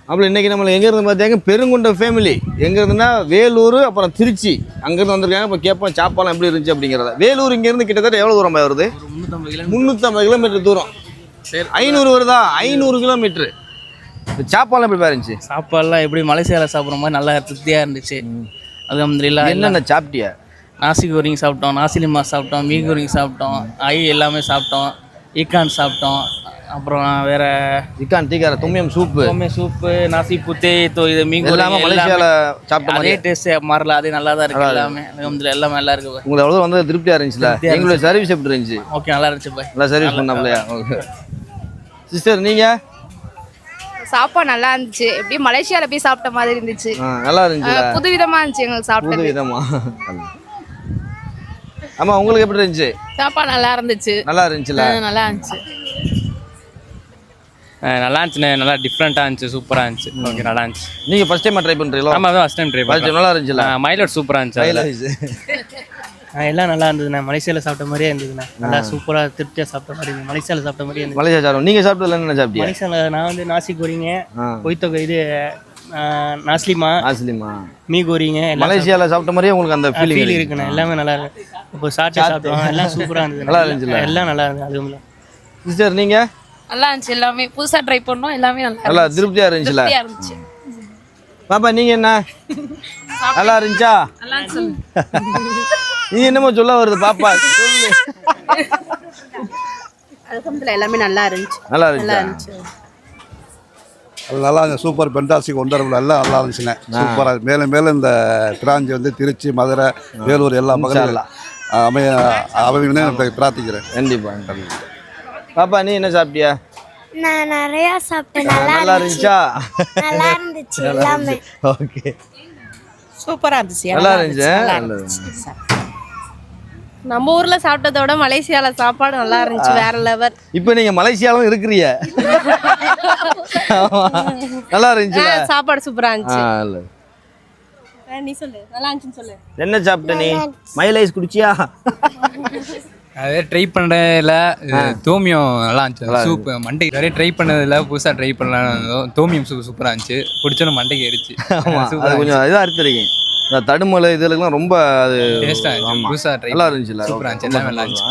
அப்போ இன்றைக்கி நம்மளை எங்கேருந்து பார்த்தாங்க பெருங்குண்டம் ஃபேமிலி எங்கேருந்துன்னா வேலூர் அப்புறம் திருச்சி அங்கேருந்து வந்திருக்காங்க. இப்போ கேட்போம் சாப்பாடுலாம் எப்படி இருந்துச்சு அப்படிங்கிறத. வேலூர் இங்கேருந்து கிட்டத்தட்ட எவ்வளோ தூரம் வருது? 350 கிலோமீட்டர் தூரம். 500 வருதா? 500 கிலோமீட்ரு. சாப்பாடுலாம் எப்படி இருந்துச்சு? சாப்பாடுலாம் எப்படி மலேசியாவில் சாப்பிட்ற மாதிரி நல்லா திருப்தியாக இருந்துச்சு. அல்ஹம்துலில்லாஹ். என்னென்ன சாப்பிட்டியா? நாசி கோரிங் சாப்பிட்டோம், நாசிலிமா சாப்பிட்டோம், மீ கோரிங் சாப்பிட்டோம், எல்லாமே சாப்பிட்டோம், ஈக்கான் சாப்பிட்டோம். அப்புறம் வேற சிக்கான் டீக்கார தொம்யம் சூப்பு, சூப்பு, நாசி புத்தே, இது மீன் எல்லாமே மலேசியாவில் சாப்பிட்ட அதே டேஸ்ட் மாறல, அதே நல்லா தான் இருக்கு. எல்லாமே அல்ஹம்துலில்லாஹ் எல்லாமே நல்லா இருக்கு. உங்களுக்கு எவ்வளோ வந்து திருப்தியாக இருந்துச்சுல? எங்களுடைய சர்வீஸ் எப்படி இருந்துச்சு? ஓகே, நல்லா இருந்துச்சு பாய். நல்லா சர்வீஸ் பண்ணாமலையா? ஓகே சிஸ்டர், நீங்கள்? சாப்பாடு நல்லா இருந்துச்சு. எப்படி மலேசியாவில் போய் சாப்பிட்ட மாதிரி இருந்துச்சு. நல்லா இருந்துச்சு. புது விதமாக இருந்துச்சு எங்களுக்கு சாப்பிட்டது. புது விதமா? ஆமாம், உங்களுக்கு எப்படி இருந்துச்சு? சாப்பாடு நல்லா இருந்துச்சு. நல்லா இருந்துச்சுல? நல்லா இருந்துச்சு. நல்லா இருந்துச்சுண்ணே, நல்லா டிஃப்ரெண்ட்டாக இருந்துச்சு, சூப்பராக இருந்துச்சு. ஓகே, நல்லா இருந்துச்சு. நீங்கள் ஃபஸ்ட் டைம் ட்ரை பண்ணுறீங்களா? ஆமாம், தான் ஃபஸ்ட் டைம் ட்ரை பண்ணேன். நல்லா இருந்துச்சுல? மைலேஜ் சூப்பராக இருந்துச்சு. எல்லாம் நல்லா இருந்ததுண்ணா. மலேசியாவில் சாப்பிட்ட மாதிரியே இருந்ததுண்ணா. நல்லா சூப்பராக திருப்தியாக சாப்பிட்ட மாதிரி இருந்தது. மலேசியாவில் சாப்பிட்ட மாதிரியே இருந்தது. மலேசியா சாப்பிடும். நீங்கள் சாப்பிட்டதுல என்ன சாப்பிட்டீங்க? மலேசியாவில் நான் வந்து நாசி கோரிங்க, பொய்த்தொகை, இது நாஸ்லிமா, மீ கோரிங்க. மலேசியாவில் சாப்பிட்ட மாதிரியே உங்களுக்கு அந்த ஃபீல் இருக்குண்ணா. எல்லாமே நல்லா இருக்கு. இப்போ சாப்பிட்டோம், எல்லாம் சூப்பராக இருந்தது. நல்லா இருந்துச்சுல? எல்லாம் நல்லா இருந்தது. அதுவும் சிஸ்டர், நீங்கள்? நல்லா இருந்துச்சு. எல்லாமே புதுசாக ட்ரை பண்ணோம். எல்லாமே நல்லா திருப்தியாக இருந்துச்சுல? இருந்துச்சு. பாப்பா, நீங்கள் என்ன? நல்லா இருந்துச்சா? நீ என்னமோ சொல்ல வருது பாப்பா, சொல்லு. அல்ஹம்துலில்லாஹ் எல்லாமே நல்லா இருந்துச்சு. நல்லா இருந்துச்சு. நல்லா இருந்துச்சு. சூப்பர் பென்டாஸ்டிக் ஒண்டர்ஃபுல், எல்லாம் நல்லா இருந்துச்சுண்ணே. சூப்பராக மேலும் மேலும் இந்த பிராஞ்சி வந்து திருச்சி, மதுரை, வேலூர் எல்லா பக்கமும் அமைய பிரார்த்திக்கிறேன். கண்டிப்பாக. பாப்பா, நீ என்ன சாப்பிட்டியா? நான் நிறைய சாப்பிட்டேன். நல்லா இருந்துச்சா? நல்லா இருந்துச்சு எல்லாமே. ஓகே, சூப்பராக இருந்துச்சு. நல்லா இருந்துச்சு. நம்ம ஊரில் சாப்பிட்டதை விட மலேசியாவில் சாப்பாடு நல்லா இருந்துச்சு. வேற லெவல். இப்போ நீங்கள் மலேசியாவும் இருக்கிறீங்க. நல்லா இருந்துச்சு. சாப்பாடு சூப்பராக இருந்துச்சு. நீ சொல்லு, நல்லா இருந்துச்சுன்னு சொல்லு. என்ன சாப்பிட்ட நீ? மைலேஜ் குடிச்சியா? அதே ட்ரை பண்ணுறதில்ல. தோமியம் நல்லா இருந்துச்சு. சூப் மண்டை நிறைய ட்ரை பண்ணதில்ல, புதுசாக ட்ரை பண்ணலாம். தோமியம் சூப் சூப்பராக இருந்துச்சு. குடிச்சோன்னு மண்டைக்கு ஏறிச்சு. அது கொஞ்சம் இதாக அறுத்துருக்கீங்க. இந்த தடுமலை இதுலாம் ரொம்ப அது டேஸ்ட்டாக இருந்துச்சு. புதுசாக ட்ரை நல்லா இருந்துச்சுல்ல? சூப்பராக இருந்துச்சு. எல்லாம் நல்லா இருந்துச்சு.